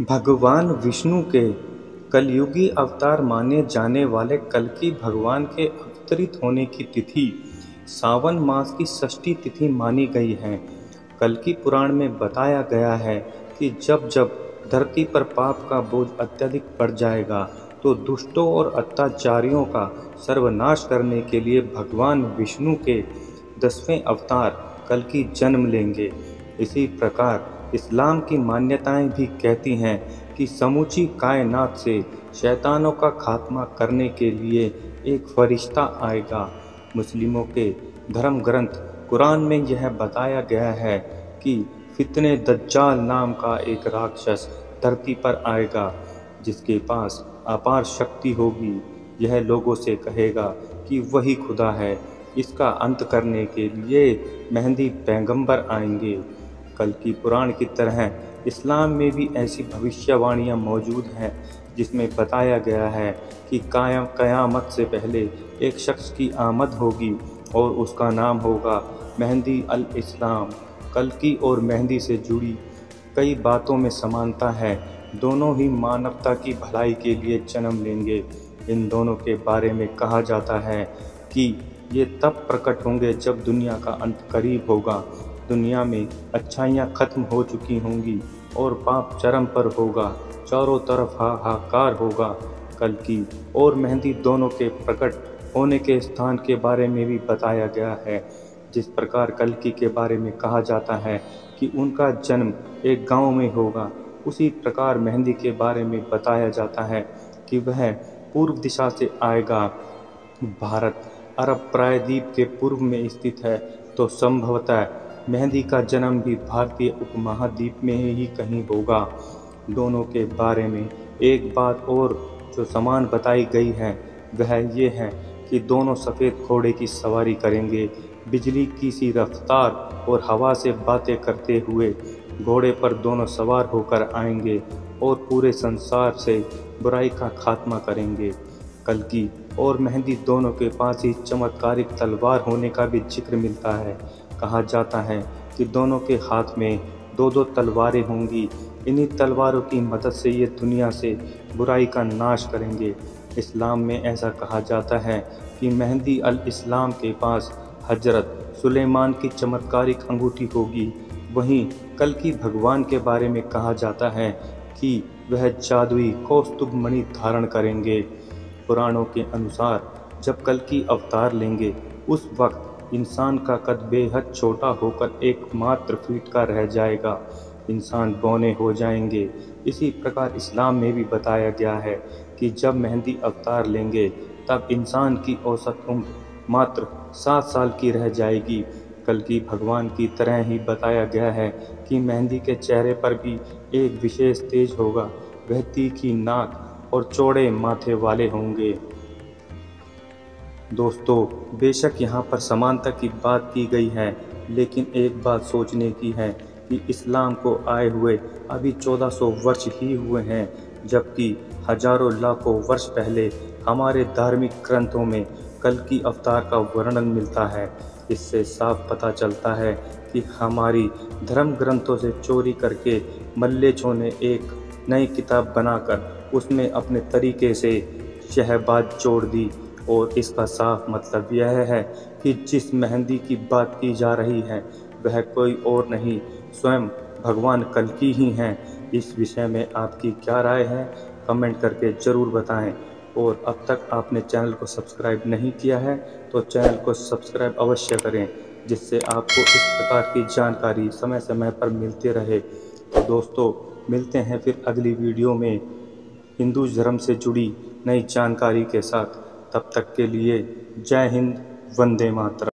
भगवान विष्णु के कलयुगी अवतार माने जाने वाले कल्कि भगवान के अवतरित होने की तिथि सावन मास की षष्ठी तिथि मानी गई है। कल्कि पुराण में बताया गया है कि जब जब धरती पर पाप का बोझ अत्यधिक बढ़ जाएगा तो दुष्टों और अत्याचारियों का सर्वनाश करने के लिए भगवान विष्णु के 10वें अवतार कल्कि जन्म लेंगे। इसी प्रकार इस्लाम की मान्यताएं भी कहती हैं कि समूची कायनात से शैतानों का खात्मा करने के लिए एक फरिश्ता आएगा। मुस्लिमों के धर्म ग्रंथ कुरान में यह बताया गया है कि फितने दज्जाल नाम का एक राक्षस धरती पर आएगा जिसके पास अपार शक्ति होगी। यह लोगों से कहेगा कि वही खुदा है। इसका अंत करने के लिए मेहदी पैगंबर आएंगे। कल्कि पुराण की तरह इस्लाम में भी ऐसी भविष्यवाणियां मौजूद हैं जिसमें बताया गया है कि क़यामत से पहले एक शख्स की आमद होगी और उसका नाम होगा मेहदी अल इस्लाम। कल्कि और मेहदी से जुड़ी कई बातों में समानता है। दोनों ही मानवता की भलाई के लिए जन्म लेंगे। इन दोनों के बारे में कहा जाता है कि ये तब प्रकट होंगे जब दुनिया का अंत करीब होगा। दुनिया में अच्छाइयाँ खत्म हो चुकी होंगी और पाप चरम पर होगा। चारों तरफ हाहाकार होगा। कल्कि और मेहदी दोनों के प्रकट होने के स्थान के बारे में भी बताया गया है। जिस प्रकार कल्कि के बारे में कहा जाता है कि उनका जन्म एक गांव में होगा, उसी प्रकार मेहदी के बारे में बताया जाता है कि वह पूर्व दिशा से आएगा। भारत अरब प्रायद्वीप के पूर्व में स्थित है तो संभवतः मेहदी का जन्म भी भारतीय उपमहाद्वीप में ही कहीं होगा। दोनों के बारे में एक बात और जो समान बताई गई है वह ये है कि दोनों सफ़ेद घोड़े की सवारी करेंगे। बिजली की सी रफ्तार और हवा से बातें करते हुए घोड़े पर दोनों सवार होकर आएंगे और पूरे संसार से बुराई का खात्मा करेंगे। कल्कि और मेहदी दोनों के पास ही चमत्कारिक तलवार होने का भी जिक्र मिलता है। कहा जाता है कि दोनों के हाथ में दो दो तलवारें होंगी। इन्हीं तलवारों की मदद से ये दुनिया से बुराई का नाश करेंगे। इस्लाम में ऐसा कहा जाता है कि मेहदी अल इस्लाम के पास हजरत सुलेमान की चमत्कारिक अंगूठी होगी। वहीं कल्कि भगवान के बारे में कहा जाता है कि वह जादुई कौस्तुभ मणि धारण करेंगे। पुराणों के अनुसार जब कल्कि अवतार लेंगे उस वक्त इंसान का कद बेहद छोटा होकर एकमात्र फीट का रह जाएगा। इंसान बौने हो जाएंगे। इसी प्रकार इस्लाम में भी बताया गया है कि जब मेहदी अवतार लेंगे तब इंसान की औसत उम्र मात्र 7 साल की रह जाएगी। कल्कि भगवान की तरह ही बताया गया है कि मेहदी के चेहरे पर भी एक विशेष तेज होगा। वह तीखी नाक और चौड़े माथे वाले होंगे। दोस्तों, बेशक यहाँ पर समानता की बात की गई है, लेकिन एक बात सोचने की है कि इस्लाम को आए हुए अभी 1400 वर्ष ही हुए हैं, जबकि हजारों लाखों वर्ष पहले हमारे धार्मिक ग्रंथों में कल्कि अवतार का वर्णन मिलता है। इससे साफ पता चलता है कि हमारी धर्म ग्रंथों से चोरी करके मल्लेच्छों ने एक नई किताब बनाकर उसमें अपने तरीके से शहबाज जोड़ दी। और इसका साफ मतलब यह है कि जिस मेहदी की बात की जा रही है वह कोई और नहीं, स्वयं भगवान कल्कि ही हैं। इस विषय में आपकी क्या राय है, कमेंट करके ज़रूर बताएं। और अब तक आपने चैनल को सब्सक्राइब नहीं किया है तो चैनल को सब्सक्राइब अवश्य करें, जिससे आपको इस प्रकार की जानकारी समय समय पर मिलती रहे। तो दोस्तों, मिलते हैं फिर अगली वीडियो में हिंदू धर्म से जुड़ी नई जानकारी के साथ। तब तक के लिए जय हिंद, वंदे मातरम।